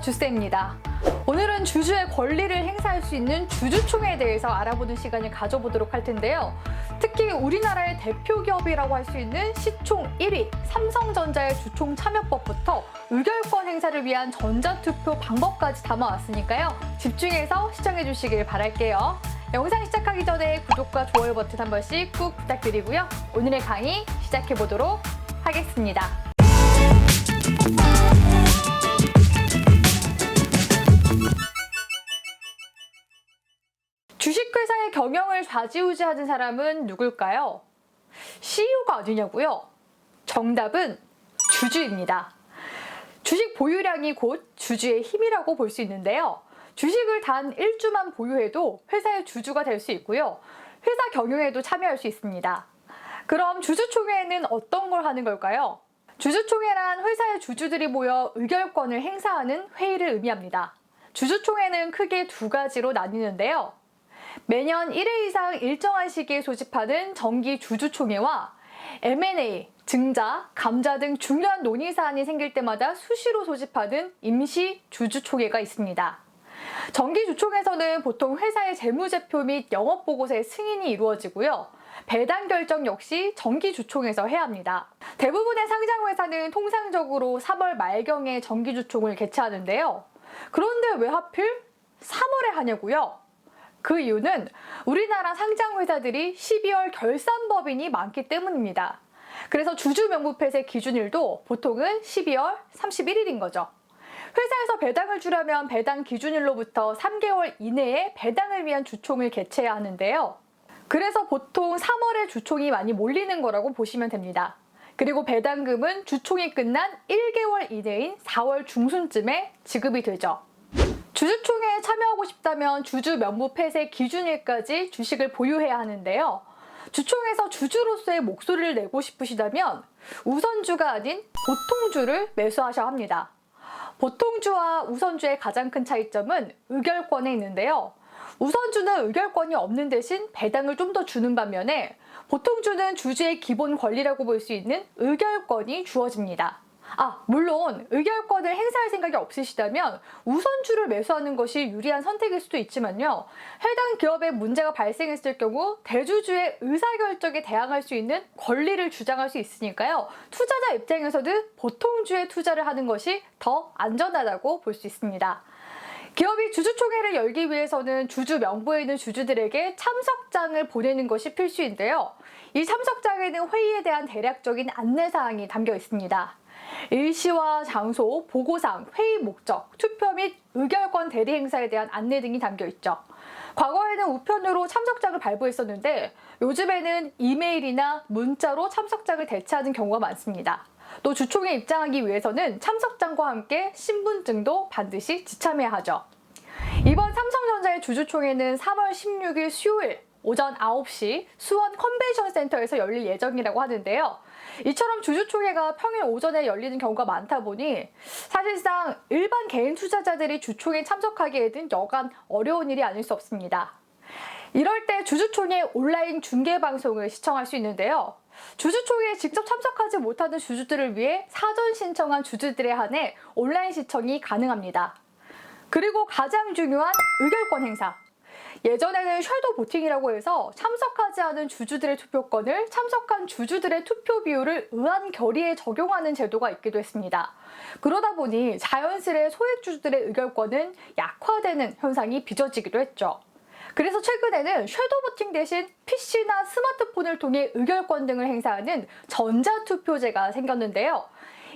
주세입니다. 오늘은 주주의 권리를 행사할 수 있는 주주총회에 대해서 알아보는 시간을 가져보도록 할 텐데요. 특히 우리나라의 대표 기업이라고 할 수 있는 시총 1위 삼성전자의 주총 참여법부터 의결권 행사를 위한 전자투표 방법까지 담아왔으니까요. 집중해서 시청해 주시길 바랄게요. 영상 시작하기 전에 구독과 좋아요 버튼 한 번씩 꾹 부탁드리고요. 오늘의 강의 시작해 보도록 하겠습니다. 주식회사의 경영을 좌지우지하는 사람은 누굴까요? CEO가 아니냐고요? 정답은 주주입니다. 주식 보유량이 곧 주주의 힘이라고 볼 수 있는데요. 주식을 단 1주만 보유해도 회사의 주주가 될 수 있고요. 회사 경영에도 참여할 수 있습니다. 그럼 주주총회에는 어떤 걸 하는 걸까요? 주주총회란 회사의 주주들이 모여 의결권을 행사하는 회의를 의미합니다. 주주총회는 크게 두 가지로 나뉘는데요. 매년 1회 이상 일정한 시기에 소집하는 정기 주주총회와 M&A, 증자, 감자 등 중요한 논의사안이 생길 때마다 수시로 소집하는 임시 주주총회가 있습니다. 정기 주총에서는 보통 회사의 재무제표 및 영업보고서의 승인이 이루어지고요. 배당 결정 역시 정기 주총에서 해야 합니다. 대부분의 상장회사는 통상적으로 3월 말경에 정기 주총을 개최하는데요. 그런데 왜 하필 3월에 하냐고요? 그 이유는 우리나라 상장회사들이 12월 결산법인이 많기 때문입니다. 그래서 주주 명부폐쇄 기준일도 보통은 12월 31일인 거죠. 회사에서 배당을 주려면 배당 기준일로부터 3개월 이내에 배당을 위한 주총을 개최해야 하는데요. 그래서 보통 3월에 주총이 많이 몰리는 거라고 보시면 됩니다. 그리고 배당금은 주총이 끝난 1개월 이내인 4월 중순쯤에 지급이 되죠. 주주총회에 참여하고 싶다면 주주 명부 폐쇄 기준일까지 주식을 보유해야 하는데요. 주총에서 주주로서의 목소리를 내고 싶으시다면 우선주가 아닌 보통주를 매수하셔야 합니다. 보통주와 우선주의 가장 큰 차이점은 의결권에 있는데요. 우선주는 의결권이 없는 대신 배당을 좀 더 주는 반면에 보통주는 주주의 기본 권리라고 볼 수 있는 의결권이 주어집니다. 물론 의결권을 행사할 생각이 없으시다면 우선주를 매수하는 것이 유리한 선택일 수도 있지만요. 해당 기업에 문제가 발생했을 경우 대주주의 의사결정에 대항할 수 있는 권리를 주장할 수 있으니까요. 투자자 입장에서는 보통주에 투자를 하는 것이 더 안전하다고 볼 수 있습니다. 기업이 주주총회를 열기 위해서는 주주 명부에 있는 주주들에게 참석장을 보내는 것이 필수인데요. 이 참석장에는 회의에 대한 대략적인 안내사항이 담겨 있습니다. 일시와 장소, 보고사항, 회의 목적, 투표 및 의결권 대리 행사에 대한 안내 등이 담겨 있죠. 과거에는 우편으로 참석장을 발부했었는데 요즘에는 이메일이나 문자로 참석장을 대체하는 경우가 많습니다. 또 주총에 입장하기 위해서는 참석장과 함께 신분증도 반드시 지참해야 하죠. 이번 삼성전자의 주주총회는 3월 16일 수요일 오전 9시 수원 컨벤션 센터에서 열릴 예정이라고 하는데요. 이처럼 주주총회가 평일 오전에 열리는 경우가 많다 보니 사실상 일반 개인 투자자들이 주총에 참석하기에는 여간 어려운 일이 아닐 수 없습니다. 이럴 때 주주총회 온라인 중계방송을 시청할 수 있는데요. 주주총회에 직접 참석하지 못하는 주주들을 위해 사전 신청한 주주들에 한해 온라인 시청이 가능합니다. 그리고 가장 중요한 의결권 행사. 예전에는 섀도우 보팅이라고 해서 참석하지 않은 주주들의 투표권을 참석한 주주들의 투표 비율을 의안 결의에 적용하는 제도가 있기도 했습니다. 그러다 보니 자연스레 소액 주주들의 의결권은 약화되는 현상이 빚어지기도 했죠. 그래서 최근에는 섀도우 보팅 대신 PC나 스마트폰을 통해 의결권 등을 행사하는 전자투표제가 생겼는데요.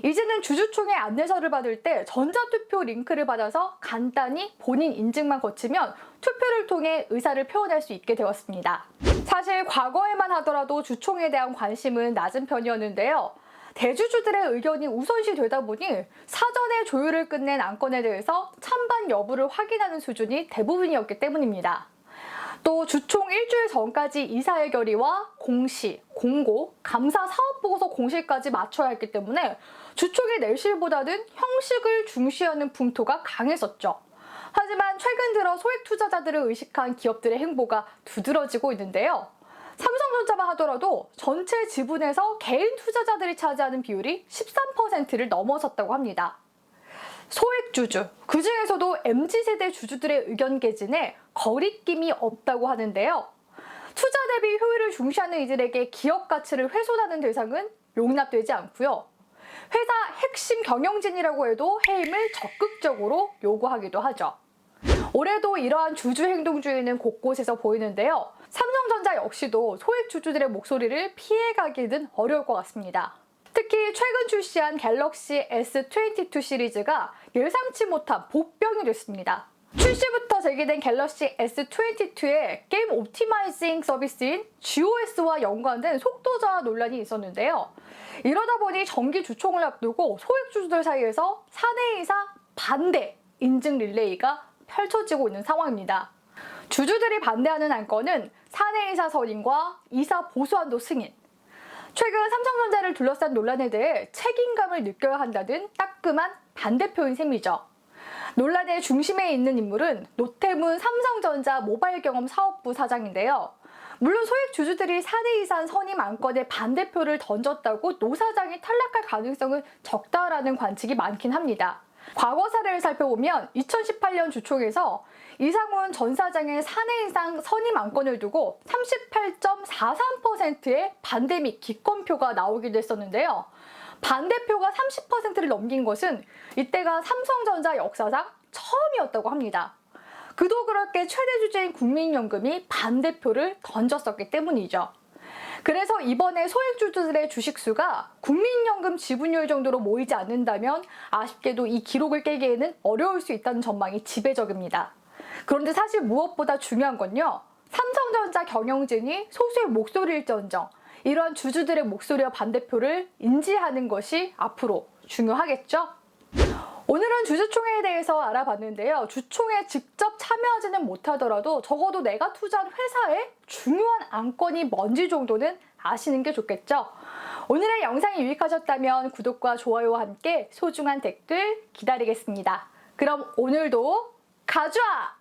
이제는 주주총회 안내서를 받을 때 전자투표 링크를 받아서 간단히 본인 인증만 거치면 투표를 통해 의사를 표현할 수 있게 되었습니다. 사실 과거에만 하더라도 주총에 대한 관심은 낮은 편이었는데요. 대주주들의 의견이 우선시 되다 보니 사전에 조율을 끝낸 안건에 대해서 찬반 여부를 확인하는 수준이 대부분이었기 때문입니다. 또 주총 일주일 전까지 이사회 결의와 공시, 공고, 감사 사업보고서 공시까지 맞춰야 했기 때문에 주총의 내실보다는 형식을 중시하는 풍토가 강했었죠. 하지만 최근 들어 소액 투자자들을 의식한 기업들의 행보가 두드러지고 있는데요. 삼성전자만 하더라도 전체 지분에서 개인 투자자들이 차지하는 비율이 13%를 넘어섰다고 합니다. 소액주주, 그 중에서도 MZ세대 주주들의 의견 개진에 거리낌이 없다고 하는데요. 투자 대비 효율을 중시하는 이들에게 기업 가치를 훼손하는 대상은 용납되지 않고요. 회사 핵심 경영진이라고 해도 해임을 적극적으로 요구하기도 하죠. 올해도 이러한 주주 행동주의는 곳곳에서 보이는데요. 삼성전자 역시도 소액 주주들의 목소리를 피해가기는 어려울 것 같습니다. 특히 최근 출시한 갤럭시 S22 시리즈가 예상치 못한 복병이 됐습니다. 출시부터 제기된 갤럭시 S22의 게임 옵티마이징 서비스인 GOS와 연관된 속도 저하 논란이 있었는데요. 이러다 보니 정기 주총을 앞두고 소액 주주들 사이에서 사내이사 반대 인증 릴레이가 펼쳐지고 있는 상황입니다. 주주들이 반대하는 안건은 사내이사 선임과 이사 보수한도 승인, 최근 삼성전자를 둘러싼 논란에 대해 책임감을 느껴야 한다는 따끔한 반대표인 셈이죠. 논란의 중심에 있는 인물은 노태문 삼성전자 모바일경험 사업부 사장인데요. 물론 소액 주주들이 사내이사 선임 안건에 반대표를 던졌다고 노 사장이 탈락할 가능성은 적다라는 관측이 많긴 합니다. 과거 사례를 살펴보면 2018년 주총에서 이상훈 전 사장의 사내이사 선임 안건을 두고 38.43%의 반대 및 기권표가 나오기도 했었는데요. 반대표가 30%를 넘긴 것은 이때가 삼성전자 역사상 처음이었다고 합니다. 그도 그렇게 최대 주주인 국민연금이 반대표를 던졌었기 때문이죠. 그래서 이번에 소액 주주들의 주식수가 국민연금 지분율 정도로 모이지 않는다면 아쉽게도 이 기록을 깨기에는 어려울 수 있다는 전망이 지배적입니다. 그런데 사실 무엇보다 중요한 건요, 삼성전자 경영진이 소수의 목소리일지언정 이러한 주주들의 목소리와 반대표를 인지하는 것이 앞으로 중요하겠죠? 오늘은 주주총회에 대해서 알아봤는데요. 주총에 직접 참여하지는 못하더라도 적어도 내가 투자한 회사의 중요한 안건이 뭔지 정도는 아시는 게 좋겠죠? 오늘의 영상이 유익하셨다면 구독과 좋아요와 함께 소중한 댓글 기다리겠습니다. 그럼 오늘도 가져와!